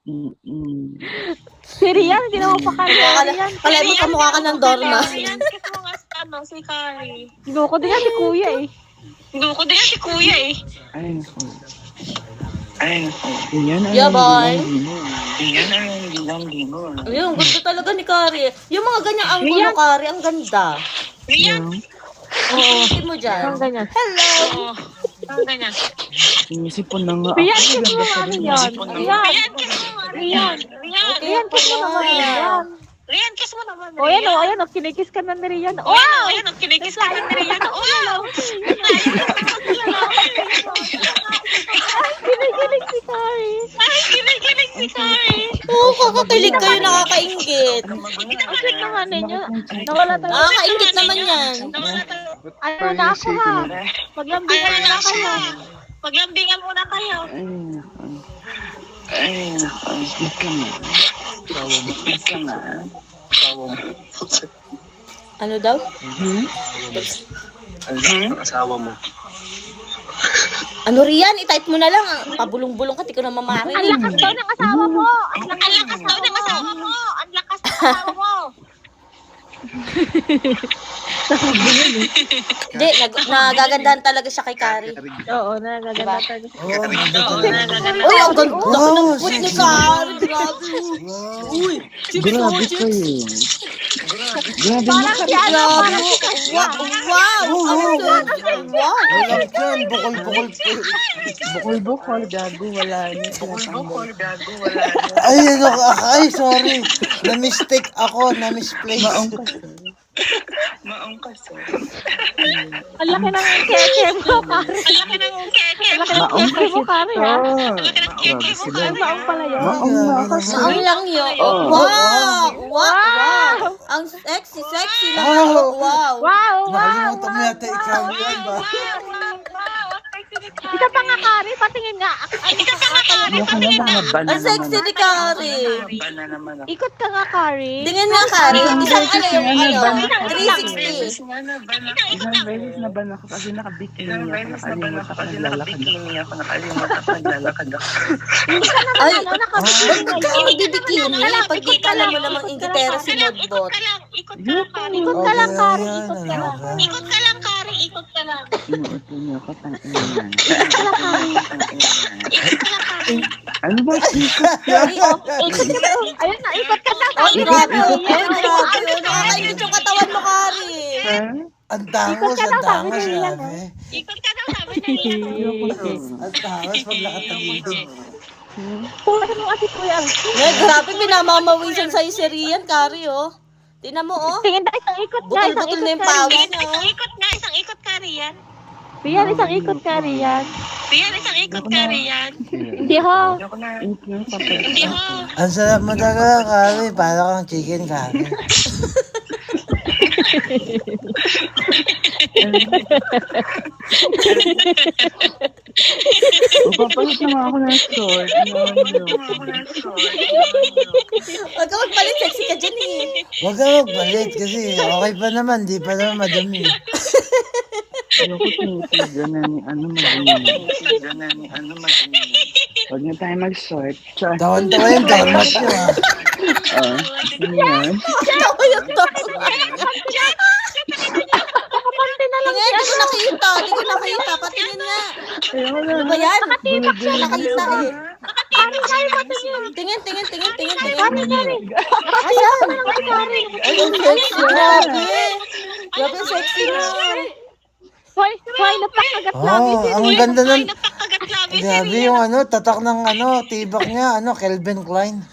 Mm. Si Rian, hindi na mapakali. Rian. Kala mo kamukha ka ng Dorma. Rian, kiss mo nga sa ano, si Kari. Ginuko din yan si Kuya eh. Duko din yan si Kuya eh. Ay, naku. Ay, naku. Yan ang Yeah, boy. Yan ang ginang-ginang. Ayun, gusto talaga ni Kari. Yung mga ganyang anggulo, Kari, ang ganda. Rian, Iisipin mo dyan. Ang ganyan. Hello! oo. Ang ganyan. Sinisipon na nga. Rian, Ako, kiss mo ganda nga pa rin. Rian. Sinisipon na nga. Rian. Rian, kiss mo nga. Rian. Rian. Rian, kiss mo naman Rian. Rian, kiss mo naman. O yan o, ayan o, kinikiss ka na ni Rian. Oh, ayan, ang kinikiss ka na ni Rian. Wow! Kinikilig si Kari. Ay, kinikilig si Kari. Oo, kakakilig kayo, nakakaingit. Ang cute naman ninyo. Nawala tayo. Nakakaingit naman yan. Ano na ako ha? Maglambingan Ayan na na kayo. siya. Maglambingan muna kayo. Ay, naku. Ay, naku. Wait ka nga. Wait ka nga. Ano daw? Asawa mo. Ano Rian, itype mo na lang. Pabulong-bulong ka, di ko na Ang mamarinig. lakas daw ng asawa mo. Ang lakas daw ng asawa mo. Ang lakas ng asawa mo. Hindi, nagagandahan talaga siya kay Kari. Oo, nagaganda talaga. Uy, ang ganda ng put ni Kari. Grabe. Uy, Grabe kayo. Grabe mo Parang ka. si ano, parang si Wow! Wow! Wow! Walang dyan, bukol-bukol po. Bukol-bukol, gago, wala na. Bukol-bukol, gago, wala na. Ay, ano ka? Ay, sorry. Na-mistake ako, na-misplace. Maong kasi. Ang laki ng keke mo, Kari. Ang laki ng keke. Ang laki ng keke mo, Kari ha. Ang laki ng keke mo. Ay, maong pala yun. Maong na kasi. Ang lang yun. Wow! Wow! Ang sexy lang. Wow! Wow! Wow, wow, Nakalimutan mo wow. yata ikaw yan ba? Isa pa nga, Kari, patingin nga. Ay, Isa pa nga, Kari. Mukha naman mabana Ang sexy ni Kari. Mabana naman ako. ikot ka nga, Kari. Tingin nga, Kari. Isang ano yung ano, Ilang 360. beses na ban ako kasi nakabikini ako. Nakalimutan ako naglalakad ako. Nakalimutan ako naglalakad ako. Ay, Ano, nakabikini huwag ka ngayon. magbibikini. Pag di ka alam mo namang ingitera si Modbot. Ikot ka lang, Kari. Ikot ka lang, Kari. Ikot ka lang. Ikot ka lang, Kari. Ikot ka lang. Inuot niyo ako, tangina. Ikot ka lang, Kari. Ikot ka lang, Kari. Ano ba? Sikot ka? Ikot ka lang. Ayun na, ikot ka na. Ay, grabe. Ay, grabe. Nakakaingit yung katawan mo, Kari. Ha? Ang tangos, Ikot ka ang na, tangos, sabi ni Rian, sabi. Ikot ka daw, sabi niya. Ang tangos, paglakad ng ilog. Kuha mo kasi, Kuya. Ay, grabe. Pinamamawisan sa'yo si Rian, Kari, oh. Tingnan mo, oh. Tingin na, isang ikot nga. Isang Butil-butil na ikot yung ka, pawis Rian. niya, oh. Isang ikot nga, isang ikot ka, Rian. Rian, isang ikot ka, Rian. Rian, isang ikot ka, Rian. Hindi ho. Ayoko na. Papagod Hindi ho. Ang sarap mo talaga, Kari. Para kang chicken, Kari. Papalit naman ako ng short. Huwag ka magpalit. Sexy ka dyan, eh. Huwag ka magpalit kasi okay pa naman, di pa naman madumi. Ayoko tinitigan na ni ano madumi. Huwag na tayo mag-short. Char. Tawan-tawa yung dormat nyo, ha. Yan. Tawa yung tawa. Kapante na lang. Tingin, di ko nakita. Di ko nakita. Patingin nga. Ayoko na. Ano ba yan? Nakita, eh. Kari, Kari, patingin. Tingin. Kari, Kari. Ayan. Kari. Ay, ang sexy. Grabe. Grabe, ang sexy na. Hoy, napakagat namin Oh, si ang Rian. ganda ng... Napakagat labi si Grabe yung ano, tatak ng ano, tibak niya, ano, Calvin Klein.